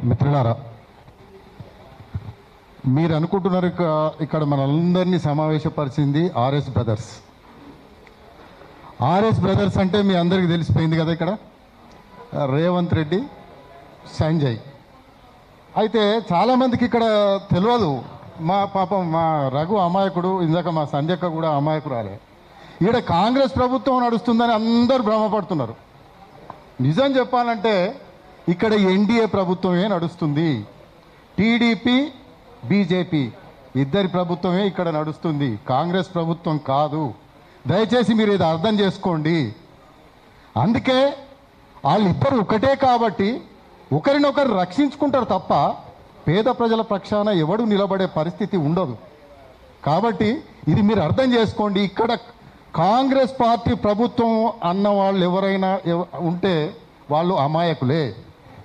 మిత్రులారా, మీరు అనుకుంటున్నారు ఇక్కడ మనందరినీ సమావేశపరిచింది ఆర్ఎస్ బ్రదర్స్. ఆర్ఎస్ బ్రదర్స్ అంటే మీ అందరికీ తెలిసిపోయింది కదా, ఇక్కడ రేవంత్ రెడ్డి, సంజయ్. అయితే చాలామందికి ఇక్కడ తెలియదు. మా పాపం మా రఘు అమాయకుడు, ఇందాక మా సంధ్యక్క కూడా అమాయకురాలే. ఈడ కాంగ్రెస్ ప్రభుత్వం నడుస్తుందని అందరూ భ్రమపడుతున్నారు. నిజం చెప్పాలంటే ఇక్కడ ఎన్డీఏ ప్రభుత్వమే నడుస్తుంది. టీడీపీ, బీజేపీ ఇద్దరి ప్రభుత్వమే ఇక్కడ నడుస్తుంది, కాంగ్రెస్ ప్రభుత్వం కాదు. దయచేసి మీరు ఇది అర్థం చేసుకోండి. అందుకే వాళ్ళిద్దరు ఒకటే కాబట్టి ఒకరినొకరు రక్షించుకుంటారు తప్ప పేద ప్రజల పక్షాన ఎవడు నిలబడే పరిస్థితి ఉండదు. కాబట్టి ఇది మీరు అర్థం చేసుకోండి. ఇక్కడ కాంగ్రెస్ పార్టీ ప్రభుత్వం అన్న వాళ్ళు ఎవరైనా ఉంటే వాళ్ళు అమాయకులే.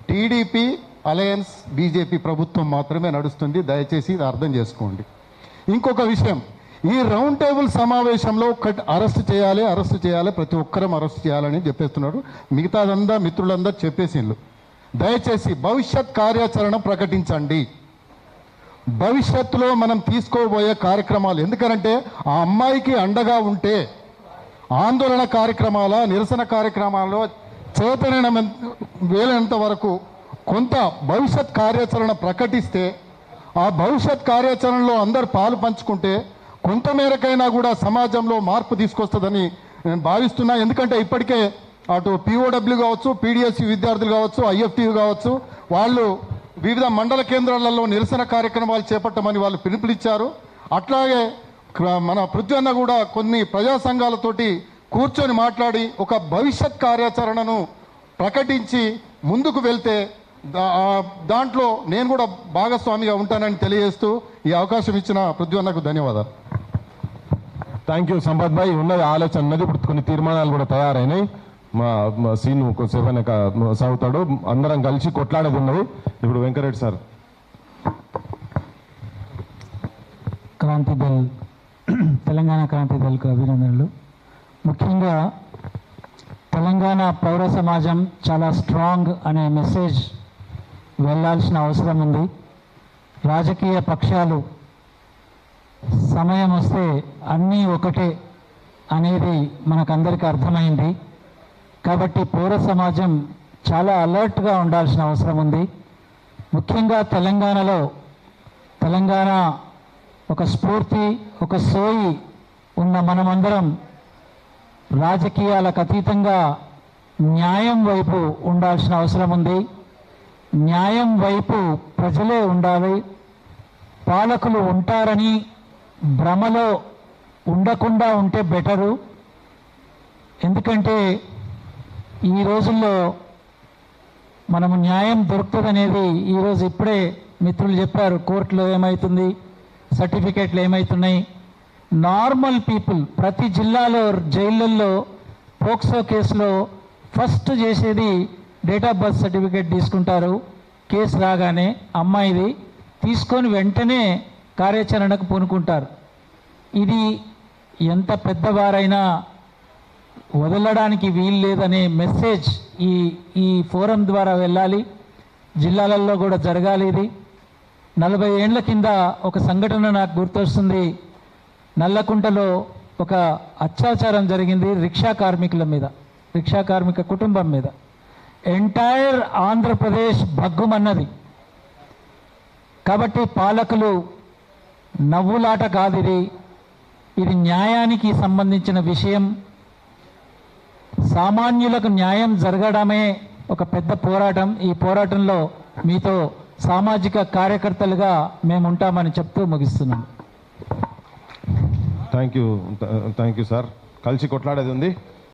టీడీపీ, అలయన్స్, బీజేపీ ప్రభుత్వం మాత్రమే నడుస్తుంది. దయచేసి ఇది అర్థం చేసుకోండి. ఇంకొక విషయం, ఈ రౌండ్ టేబుల్ సమావేశంలో అరెస్ట్ చేయాలి, ప్రతి ఒక్కరం అరెస్ట్ చేయాలని చెప్పేస్తున్నారు. మిగతాదంతా మిత్రులందరూ చెప్పేసిండ్రు. దయచేసి భవిష్యత్ కార్యాచరణ ప్రకటించండి. భవిష్యత్తులో మనం తీసుకోబోయే కార్యక్రమాలు, ఎందుకంటే ఆ అమ్మాయికి అండగా ఉంటే ఆందోళన కార్యక్రమాల, నిరసన కార్యక్రమాల్లో వేలైనంత వరకు కొంత భవిష్యత్ కార్యాచరణ ప్రకటిస్తే, ఆ భవిష్యత్ కార్యాచరణలో అందరు పాలు పంచుకుంటే కొంత మేరకైనా కూడా సమాజంలో మార్పు తీసుకొస్తుందని నేను భావిస్తున్నా. ఎందుకంటే ఇప్పటికే అటు పిఓడబ్ల్యూ కావచ్చు, పీడిఎస్సి విద్యార్థులు కావచ్చు, ఐఎఫ్టీ కావచ్చు, వాళ్ళు వివిధ మండల కేంద్రాలలో నిరసన కార్యక్రమాలు చేపట్టమని వాళ్ళు పిలుపునిచ్చారు. అట్లాగే మన పృథ్వీ అన్న కూడా కొన్ని ప్రజా సంఘాలతోటి కూర్చొని మాట్లాడి ఒక భవిష్యత్ కార్యాచరణను ప్రకటించి ముందుకు వెళ్తే దాంట్లో నేను కూడా భాగస్వామిగా ఉంటానని తెలియజేస్తూ ఈ అవకాశం ఇచ్చిన పృథ్వీ అన్నకు ధన్యవాదాలు. థ్యాంక్ యూ సంపత్ భాయ్. ఉన్నది ఆలోచన ఉన్నది, ఇప్పుడు కొన్ని తీర్మానాలు కూడా తయారైనాయి. మా సీను కొంచెంసేపు సాగుతాడు, అందరం కలిసి కొట్లాడేది ఉన్నది. ఇప్పుడు వెంకరెడ్డి సార్. క్రాంతి దళ్, తెలంగాణ క్రాంతి దళకు అభినందనలు. ముఖ్యంగా తెలంగాణ పౌర సమాజం చాలా స్ట్రాంగ్ అనే మెసేజ్ వెళ్ళాల్సిన అవసరం ఉంది. రాజకీయ పక్షాలు సమయం వస్తే అన్నీ ఒకటే అనేది మనకందరికీ అర్థమైంది. కాబట్టి పౌర సమాజం చాలా అలర్ట్గా ఉండాల్సిన అవసరం ఉంది. ముఖ్యంగా తెలంగాణ ఒక స్ఫూర్తి, ఒక సోయి ఉన్న మనమందరం రాజకీయాలకు అతీతంగా న్యాయం వైపు ఉండాల్సిన అవసరం ఉంది. న్యాయం వైపు ప్రజలే ఉండాలి. పాలకులు ఉంటారని భ్రమలో ఉండకుండా ఉంటే బెటరు. ఎందుకంటే ఈ రోజుల్లో మనము న్యాయం దొరుకుతుందనేది ఈరోజు ఇప్పుడే మిత్రులు చెప్పారు. కోర్టులో ఏమవుతుంది, సర్టిఫికేట్లు ఏమవుతున్నాయి. నార్మల్ పీపుల్ ప్రతి జిల్లాలో జైళ్ళల్లో పోక్సో కేసులో ఫస్ట్ చేసేది డేట్ ఆఫ్ బర్త్ సర్టిఫికేట్ తీసుకుంటారు. కేసు రాగానే అమ్మాయిది తీసుకొని వెంటనే కార్యాచరణకు పూనుకుంటారు. ఇది ఎంత పెద్దవారైనా వదలడానికి వీలు లేదనే మెసేజ్ ఈ ఫోరం ద్వారా వెళ్ళాలి. జిల్లాలలో కూడా జరగాలి. ఇది 40 ఏళ్ల కింద ఒక సంఘటన నాకు గుర్తొస్తుంది. నల్లకుంటలో ఒక అత్యాచారం జరిగింది రిక్షా కార్మిక కుటుంబం మీద. ఎంటైర్ ఆంధ్రప్రదేశ్ భగ్గుమన్నది. కాబట్టి పాలకులు నవ్వులాట కాదు, ఇది న్యాయానికి సంబంధించిన విషయం. సామాన్యులకు న్యాయం జరగడమే ఒక పెద్ద పోరాటం. ఈ పోరాటంలో మీతో సామాజిక కార్యకర్తలుగా మేము ఉంటామని చెప్తూ ముగిస్తున్నాం. Thank you sir. కలిసి కొట్లాడేది ఉంది.